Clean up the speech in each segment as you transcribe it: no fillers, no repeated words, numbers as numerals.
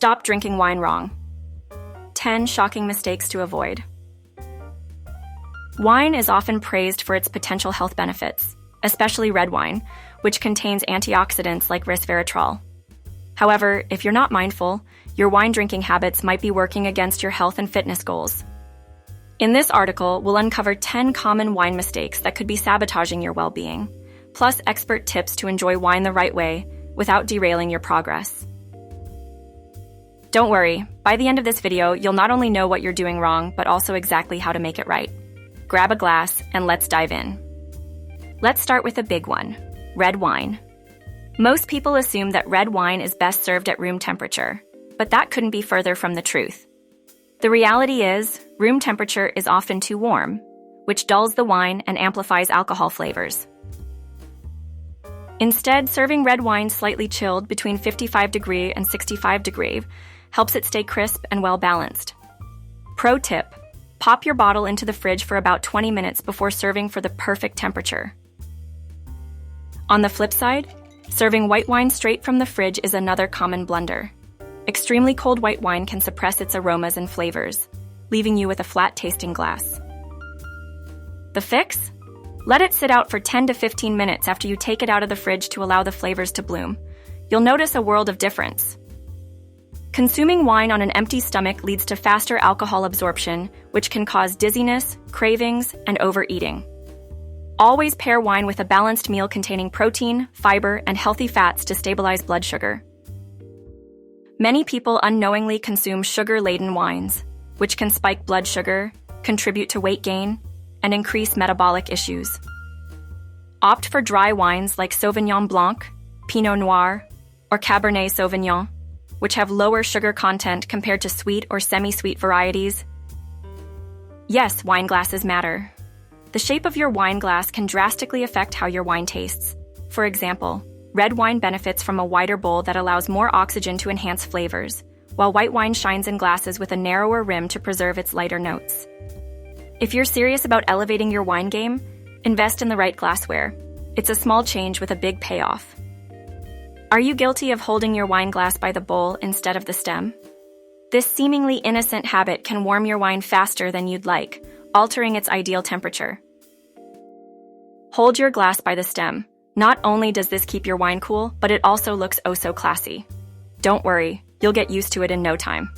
Stop drinking wine wrong. 10 shocking mistakes to avoid. Wine is often praised for its potential health benefits, especially red wine, which contains antioxidants like resveratrol. However, if you're not mindful, your wine drinking habits might be working against your health and fitness goals. In this article, we'll uncover 10 common wine mistakes that could be sabotaging your well-being, plus expert tips to enjoy wine the right way without derailing your progress. Don't worry, by the end of this video, you'll not only know what you're doing wrong, but also exactly how to make it right. Grab a glass and let's dive in. Let's start with a big one, red wine. Most people assume that red wine is best served at room temperature, but that couldn't be further from the truth. The reality is, room temperature is often too warm, which dulls the wine and amplifies alcohol flavors. Instead, serving red wine slightly chilled between 55° and 65° helps it stay crisp and well-balanced. Pro tip: pop your bottle into the fridge for about 20 minutes before serving for the perfect temperature. On the flip side, serving white wine straight from the fridge is another common blunder. Extremely cold white wine can suppress its aromas and flavors, leaving you with a flat-tasting glass. The fix? Let it sit out for 10 to 15 minutes after you take it out of the fridge to allow the flavors to bloom. You'll notice a world of difference. Consuming wine on an empty stomach leads to faster alcohol absorption, which can cause dizziness, cravings, and overeating. Always pair wine with a balanced meal containing protein, fiber, and healthy fats to stabilize blood sugar. Many people unknowingly consume sugar-laden wines, which can spike blood sugar, contribute to weight gain, and increase metabolic issues. Opt for dry wines like Sauvignon Blanc, Pinot Noir, or Cabernet Sauvignon, which have lower sugar content compared to sweet or semi-sweet varieties. Yes, wine glasses matter. The shape of your wine glass can drastically affect how your wine tastes. For example, red wine benefits from a wider bowl that allows more oxygen to enhance flavors, while white wine shines in glasses with a narrower rim to preserve its lighter notes. If you're serious about elevating your wine game, invest in the right glassware. It's a small change with a big payoff. Are you guilty of holding your wine glass by the bowl instead of the stem? This seemingly innocent habit can warm your wine faster than you'd like, altering its ideal temperature. Hold your glass by the stem. Not only does this keep your wine cool, but it also looks oh so classy. Don't worry, you'll get used to it in no time.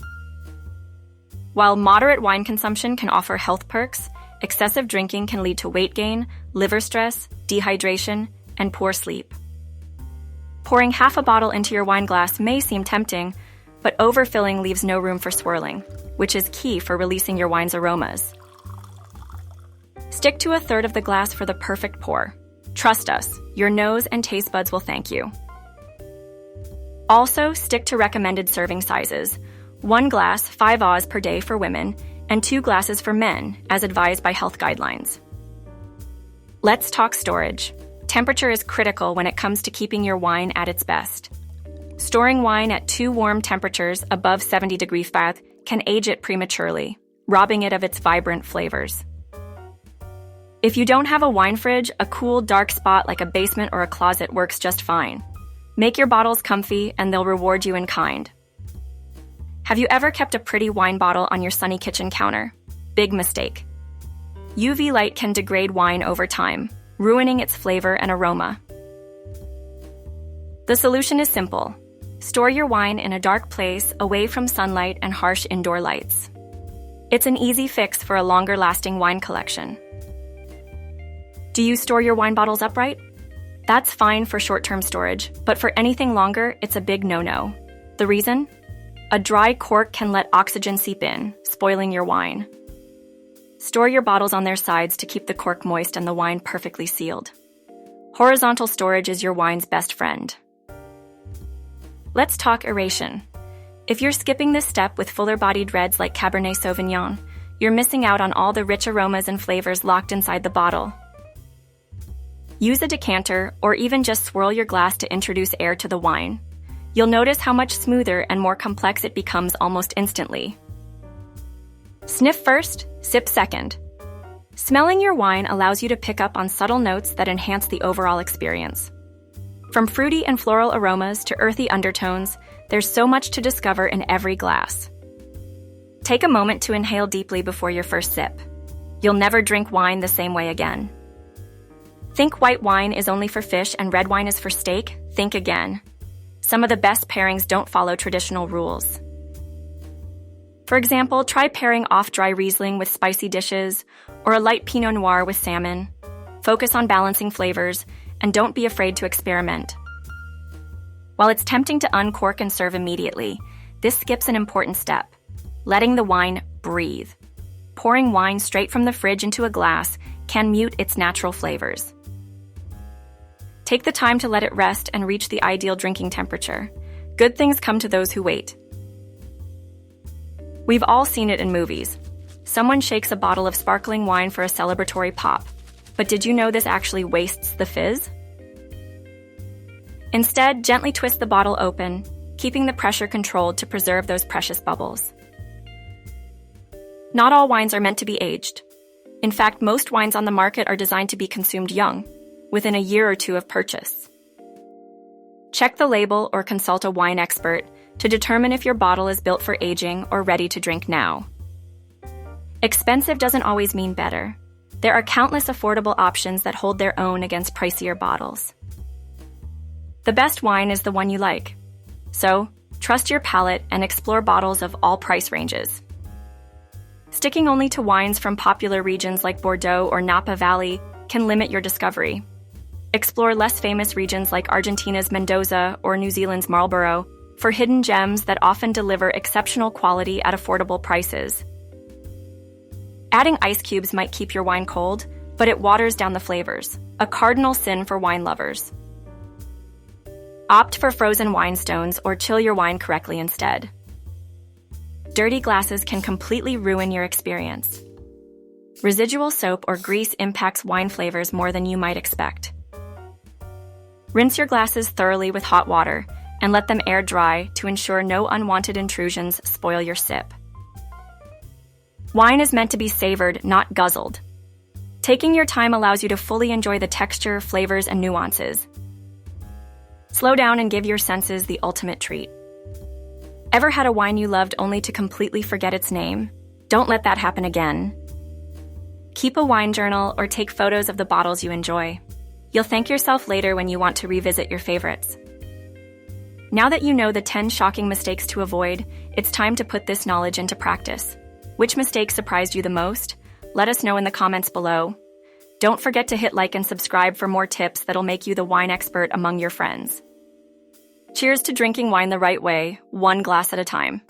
While moderate wine consumption can offer health perks, excessive drinking can lead to weight gain, liver stress, dehydration, and poor sleep. Pouring half a bottle into your wine glass may seem tempting, but overfilling leaves no room for swirling, which is key for releasing your wine's aromas. Stick to a third of the glass for the perfect pour. Trust us, your nose and taste buds will thank you. Also, stick to recommended serving sizes. 1 glass, 5 Oz per day for women, and 2 glasses for men, as advised by health guidelines. Let's talk storage. Temperature is critical when it comes to keeping your wine at its best. Storing wine at too warm temperatures above 70° Fath can age it prematurely, robbing it of its vibrant flavors. If you don't have a wine fridge, a cool, dark spot like a basement or a closet works just fine. Make your bottles comfy and they'll reward you in kind. Have you ever kept a pretty wine bottle on your sunny kitchen counter? Big mistake. UV light can degrade wine over time, ruining its flavor and aroma. The solution is simple. Store your wine in a dark place away from sunlight and harsh indoor lights. It's an easy fix for a longer-lasting wine collection. Do you store your wine bottles upright? That's fine for short-term storage, but for anything longer, it's a big no-no. The reason? A dry cork can let oxygen seep in, spoiling your wine. Store your bottles on their sides to keep the cork moist and the wine perfectly sealed. Horizontal storage is your wine's best friend. Let's talk aeration. If you're skipping this step with fuller-bodied reds like Cabernet Sauvignon, you're missing out on all the rich aromas and flavors locked inside the bottle. Use a decanter or even just swirl your glass to introduce air to the wine. You'll notice how much smoother and more complex it becomes almost instantly. Sniff first, sip second. Smelling your wine allows you to pick up on subtle notes that enhance the overall experience. From fruity and floral aromas to earthy undertones, There's so much to discover in every glass. Take a moment to inhale deeply before your first sip. You'll never drink wine the same way again. Think white wine is only for fish and red wine is for steak? Think again. Some of the best pairings don't follow traditional rules. For example, try pairing off-dry Riesling with spicy dishes or a light Pinot Noir with salmon. Focus on balancing flavors and don't be afraid to experiment. While it's tempting to uncork and serve immediately, this skips an important step: letting the wine breathe. Pouring wine straight from the fridge into a glass can mute its natural flavors. Take the time to let it rest and reach the ideal drinking temperature. Good things come to those who wait. We've all seen it in movies. Someone shakes a bottle of sparkling wine for a celebratory pop. But did you know this actually wastes the fizz? Instead, gently twist the bottle open, keeping the pressure controlled to preserve those precious bubbles. Not all wines are meant to be aged. In fact, most wines on the market are designed to be consumed young, within a year or two of purchase. Check the label or consult a wine expert to determine if your bottle is built for aging or ready to drink now. Expensive doesn't always mean better. There are countless affordable options that hold their own against pricier bottles. The best wine is the one you like. So, trust your palate and explore bottles of all price ranges. Sticking only to wines from popular regions like Bordeaux or Napa Valley can limit your discovery. Explore less famous regions like Argentina's Mendoza or New Zealand's Marlborough for hidden gems that often deliver exceptional quality at affordable prices. Adding ice cubes might keep your wine cold, but it waters down the flavors, a cardinal sin for wine lovers. Opt for frozen wine stones or chill your wine correctly instead. Dirty glasses can completely ruin your experience. Residual soap or grease impacts wine flavors more than you might expect. Rinse your glasses thoroughly with hot water and let them air dry to ensure no unwanted intrusions spoil your sip. Wine is meant to be savored, not guzzled. Taking your time allows you to fully enjoy the texture, flavors, and nuances. Slow down and give your senses the ultimate treat. Ever had a wine you loved only to completely forget its name? Don't let that happen again. Keep a wine journal or take photos of the bottles you enjoy. You'll thank yourself later when you want to revisit your favorites. Now that you know the 10 shocking mistakes to avoid, it's time to put this knowledge into practice. Which mistake surprised you the most? Let us know in the comments below. Don't forget to hit like and subscribe for more tips that'll make you the wine expert among your friends. Cheers to drinking wine the right way, one glass at a time.